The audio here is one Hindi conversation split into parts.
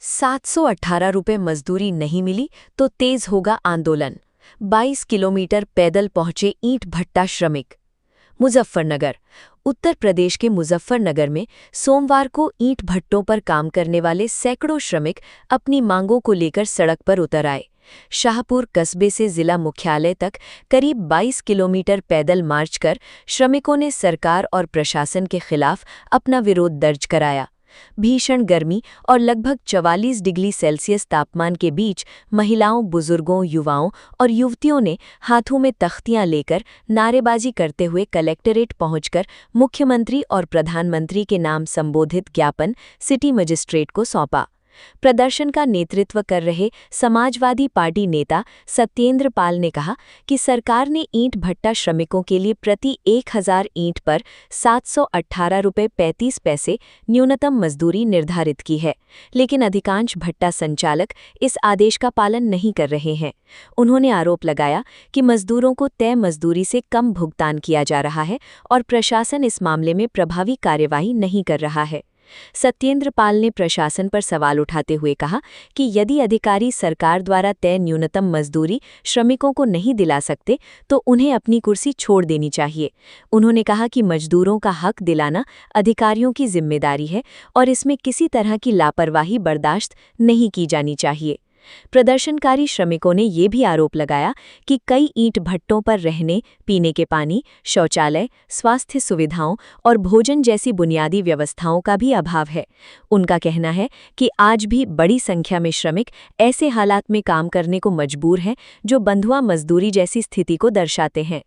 718 मजदूरी नहीं मिली तो तेज होगा आंदोलन। 22 किलोमीटर पैदल पहुंचे ईंट भट्टा श्रमिक। मुजफ्फरनगर। उत्तर प्रदेश के मुजफ्फरनगर में सोमवार को ईंट भट्टों पर काम करने वाले सैकड़ों श्रमिक अपनी मांगों को लेकर सड़क पर उतर आए। शाहपुर कस्बे से जिला मुख्यालय तक करीब 22 किलोमीटर पैदल मार्च कर श्रमिकों ने सरकार और प्रशासन के खिलाफ अपना विरोध दर्ज कराया। भीषण गर्मी और लगभग 44 डिग्री सेल्सियस तापमान के बीच महिलाओं, बुजुर्गों, युवाओं और युवतियों ने हाथों में तख्तियां लेकर नारेबाजी करते हुए कलेक्टरेट पहुंचकर मुख्यमंत्री और प्रधानमंत्री के नाम संबोधित ज्ञापन सिटी मजिस्ट्रेट को सौंपा। प्रदर्शन का नेतृत्व कर रहे समाजवादी पार्टी नेता सत्येंद्र पाल ने कहा कि सरकार ने ईंट भट्टा श्रमिकों के लिए प्रति 1000 ईंट पर 718.35 रुपये न्यूनतम मजदूरी निर्धारित की है, लेकिन अधिकांश भट्टा संचालक इस आदेश का पालन नहीं कर रहे हैं। उन्होंने आरोप लगाया कि मजदूरों को तय मजदूरी से कम भुगतान किया जा रहा है और प्रशासन इस मामले में प्रभावी कार्यवाही नहीं कर रहा है। सत्येंद्र पाल ने प्रशासन पर सवाल उठाते हुए कहा कि यदि अधिकारी सरकार द्वारा तय न्यूनतम मजदूरी श्रमिकों को नहीं दिला सकते तो उन्हें अपनी कुर्सी छोड़ देनी चाहिए। उन्होंने कहा कि मजदूरों का हक दिलाना अधिकारियों की जिम्मेदारी है और इसमें किसी तरह की लापरवाही बर्दाश्त नहीं की जानी चाहिए। प्रदर्शनकारी श्रमिकों ने ये भी आरोप लगाया कि कई ईंट भट्टों पर रहने, पीने के पानी, शौचालय, स्वास्थ्य सुविधाओं और भोजन जैसी बुनियादी व्यवस्थाओं का भी अभाव है। उनका कहना है कि आज भी बड़ी संख्या में श्रमिक ऐसे हालात में काम करने को मजबूर हैं जो बंधुआ मजदूरी जैसी स्थिति को दर्शाते हैं।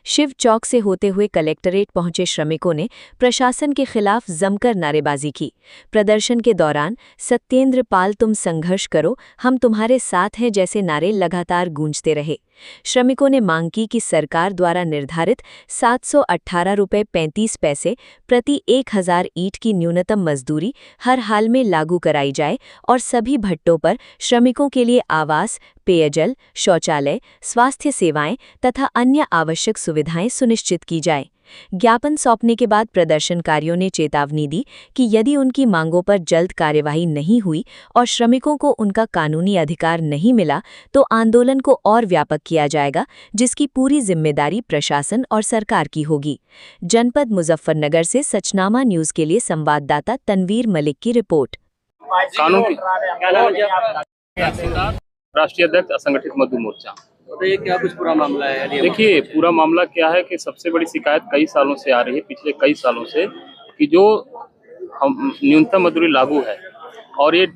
शिव चौक से होते हुए कलेक्टरेट पहुंचे श्रमिकों ने प्रशासन के खिलाफ जमकर नारेबाजी की। प्रदर्शन के दौरान सत्येंद्र पाल तुम संघर्ष करो, हम तुम्हारे साथ हैं जैसे नारे लगातार गूंजते रहे। श्रमिकों ने मांग की कि सरकार द्वारा निर्धारित 718.35 रुपये प्रति 1000 ईंट की न्यूनतम मजदूरी हर हाल में लागू कराई जाए और सभी भट्टों पर श्रमिकों के लिए आवास, पेयजल, शौचालय, स्वास्थ्य सेवाएं तथा अन्य आवश्यक सुविधाएं सुनिश्चित की जाए। ज्ञापन सौंपने के बाद प्रदर्शनकारियों ने चेतावनी दी कि यदि उनकी मांगों पर जल्द कार्यवाही नहीं हुई और श्रमिकों को उनका कानूनी अधिकार नहीं मिला तो आंदोलन को और व्यापक किया जाएगा, जिसकी पूरी जिम्मेदारी प्रशासन और सरकार की होगी। जनपद मुजफ्फरनगर से सचनामा न्यूज के लिए संवाददाता तनवीर मलिक की रिपोर्ट। राष्ट्रीय अध्यक्ष असंगठित मजदूर मोर्चा। तो ये क्या कुछ पूरा मामला है? देखिए, पूरा मामला क्या है कि सबसे बड़ी शिकायत कई सालों से आ रही है, पिछले कई सालों से, कि जो न्यूनतम मजदूरी लागू है और ये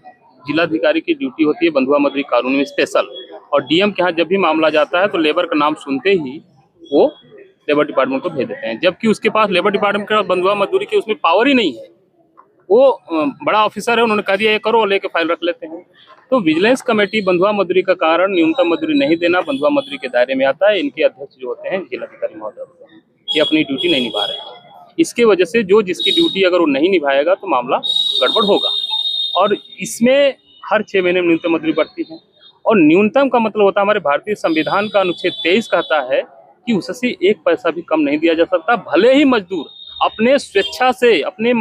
जिलाधिकारी की ड्यूटी होती है बंधुआ मजदूरी कानून में स्पेशल, और डीएम के यहाँ जब भी मामला जाता है तो लेबर का नाम सुनते ही वो लेबर डिपार्टमेंट को भेज देते हैं, जबकि उसके पास लेबर डिपार्टमेंट का बंधुआ मजदूरी की उसमें पावर ही नहीं है। वो बड़ा ऑफिसर है, उन्होंने कह दिया ये करो, लेके फाइल रख लेते हैं। तो विजिलेंस कमेटी बंधुआ मजदूरी का कारण न्यूनतम मजदूरी नहीं देना बंधुआ मजदूरी के दायरे में आता है। इनके अध्यक्ष जो होते हैं जिलाधिकारी महोदय होते हैं, ये अपनी ड्यूटी नहीं निभा रहे हैं। इसके वजह से जो जिसकी ड्यूटी अगर वो नहीं निभाएगा तो मामला गड़बड़ होगा। और इसमें हर 6 महीने में न्यूनतम मजदूरी बढ़ती है, और न्यूनतम का मतलब होता है हमारे भारतीय संविधान का अनुच्छेद 23 कहता है कि उससे 1 पैसा भी कम नहीं दिया जा सकता, भले ही मजदूर अपने स्वेच्छा से, अपने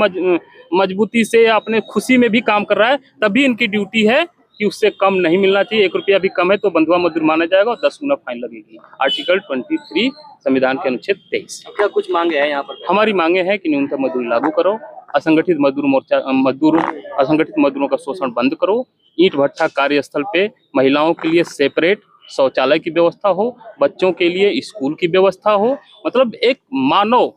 मजबूती से, अपने खुशी में भी काम कर रहा है, तभी इनकी ड्यूटी है कि उससे कम नहीं मिलना चाहिए। 1 रुपया भी कम है तो बंधुआ मजदूर माना जाएगा और 10 गुना फाइन लगेगी। आर्टिकल 23 संविधान के अनुच्छेद 23। क्या कुछ मांगे हैं यहाँ पर? हमारी मांगे हैं कि न्यूनतम मजदूरी लागू करो, असंगठित मजदूरों का शोषण बंद करो, ईंट भट्टा कार्यस्थल पे महिलाओं के लिए सेपरेट शौचालय की व्यवस्था हो, बच्चों के लिए स्कूल की व्यवस्था हो। मतलब एक मानव,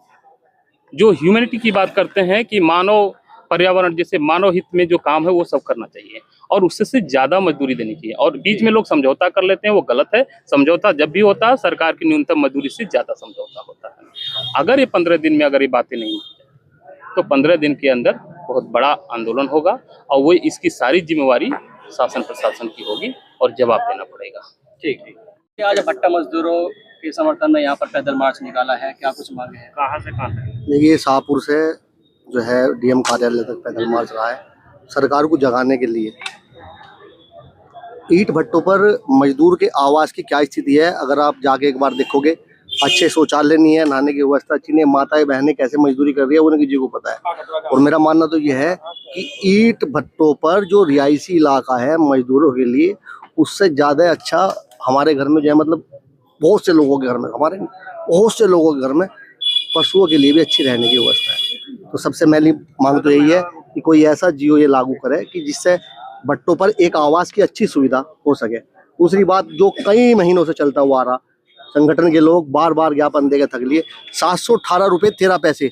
जो ह्यूमैनिटी की बात करते हैं कि मानव पर्यावरण जैसे मानव हित में जो काम है वो सब करना चाहिए, और उससे से ज्यादा मजदूरी देनी चाहिए। और बीच में लोग समझौता कर लेते हैं, वो गलत है। समझौता जब भी होता है सरकार की न्यूनतम मजदूरी से ज्यादा समझौता होता है। अगर ये 15 दिन में अगर ये बातें नहीं तो 15 दिन के अंदर बहुत बड़ा आंदोलन होगा, और वो इसकी सारी जिम्मेवारी शासन प्रशासन की होगी और जवाब देना पड़ेगा। ठीक। आज भट्टा मजदूरों के समर्थन में यहाँ पर पैदल मार्च निकाला है, क्या कुछ मांगे हैं? कहाँ से कहाँ तक? देखिए, शाहपुर से जो है डीएम कार्यालय तक पैदल मार्च रहा है सरकार को जगाने के लिए। ईंट भट्टों पर मजदूर के आवास की क्या स्थिति है, अगर आप जाके एक बार देखोगे अच्छे शौचालय नहीं है, नहाने की व्यवस्था अच्छी नहीं है, माताएं बहनें कैसे मजदूरी कर रही है उनकी जी को पता है। और मेरा मानना तो ये है कि ईंट भट्टों पर जो रिहायशी इलाका है मजदूरों के लिए, उससे ज़्यादा अच्छा हमारे घर में जो है, मतलब बहुत से लोगों के घर में, हमारे बहुत से लोगों के घर में पशुओं के लिए भी अच्छी रहने की व्यवस्था है। तो सबसे पहली मांग तो यही है कि कोई ऐसा जियो ये लागू करे कि जिससे भट्टों पर एक आवास की अच्छी सुविधा हो सके। दूसरी बात, जो कई महीनों से चलता हुआ आ रहा, संगठन के लोग बार बार ज्ञापन देकर थक लिए, 718 रुपये 13 पैसे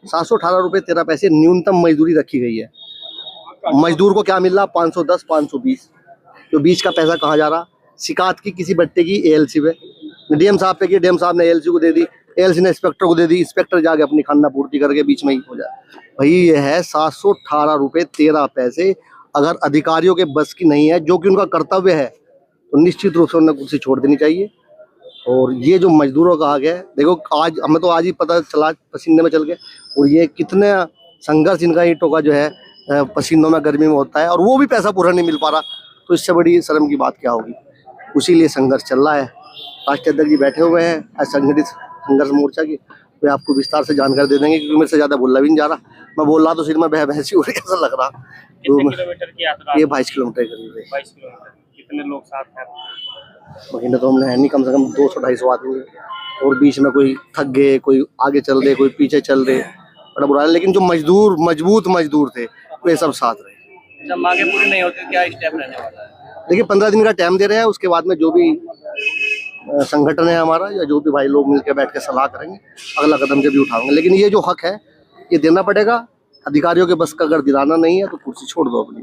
718 रुपये 13 पैसे न्यूनतम मजदूरी रखी गई है। मजदूर को क्या मिल रहा, 510 520, जो बीच का पैसा कहाँ जा रहा। शिकायत की किसी बट्टे की एएलसी पे, डीएम साहब पे की, डीएम साहब ने एएलसी को दे दी, एएलसी ने इंस्पेक्टर को दे दी, इंस्पेक्टर जाके अपनी खाना पूर्ति करके बीच में ही हो जाए। भाई ये है 718 रुपये 13 पैसे। अगर अधिकारियों के बस की नहीं है, जो कि उनका कर्तव्य है, तो निश्चित रूप से उन्हें कुर्सी छोड़ देनी चाहिए। और ये जो मजदूरों का हक है, देखो आज हमें तो आज ही पता चला पसीने में चल के, और ये कितने संघर्ष इनका ईंटों का जो है पसीनों में गर्मी में होता है, और वो भी पैसा पूरा नहीं मिल पा रहा, तो इससे बड़ी शर्म की बात क्या होगी। उसी लिए संघर्ष चल रहा है। राष्ट्रीय अध्यक्ष जी बैठे हुए हैं असंगठित संघर्ष मोर्चा की, वे आपको विस्तार से जानकारी दे देंगे, क्योंकि मेरे से ज़्यादा बोलना भी नहीं जा रहा। मैं बोल रहा तो सिर में बहसी हो रही, ऐसा लग रहा। तो किलोमीटर की यात्रा? ये 22 किलोमीटर करीब है। 22 किलोमीटर। कितने लोग साथ हैं? महीने तो हमने है नहीं, कम से कम 200-250 आदमी, और बीच में कोई थक गए, कोई आगे चल रहे, कोई पीछे चल रहे, बड़ा बुरा है। लेकिन जो मजदूर मजबूत मजदूर थे वे सब साथ रहे। जब मांगे पूरी नहीं होती क्या स्टेप रहने वाला है? देखिए 15 दिन का टाइम दे रहे हैं, उसके बाद में जो भी संगठन है हमारा, या जो भी भाई लोग मिलकर बैठ के सलाह करेंगे, अगला कदम जब भी उठाएंगे। लेकिन ये जो हक है ये देना पड़ेगा। अधिकारियों के बस का अगर दिलाना नहीं है तो कुर्सी छोड़ दो अपनी।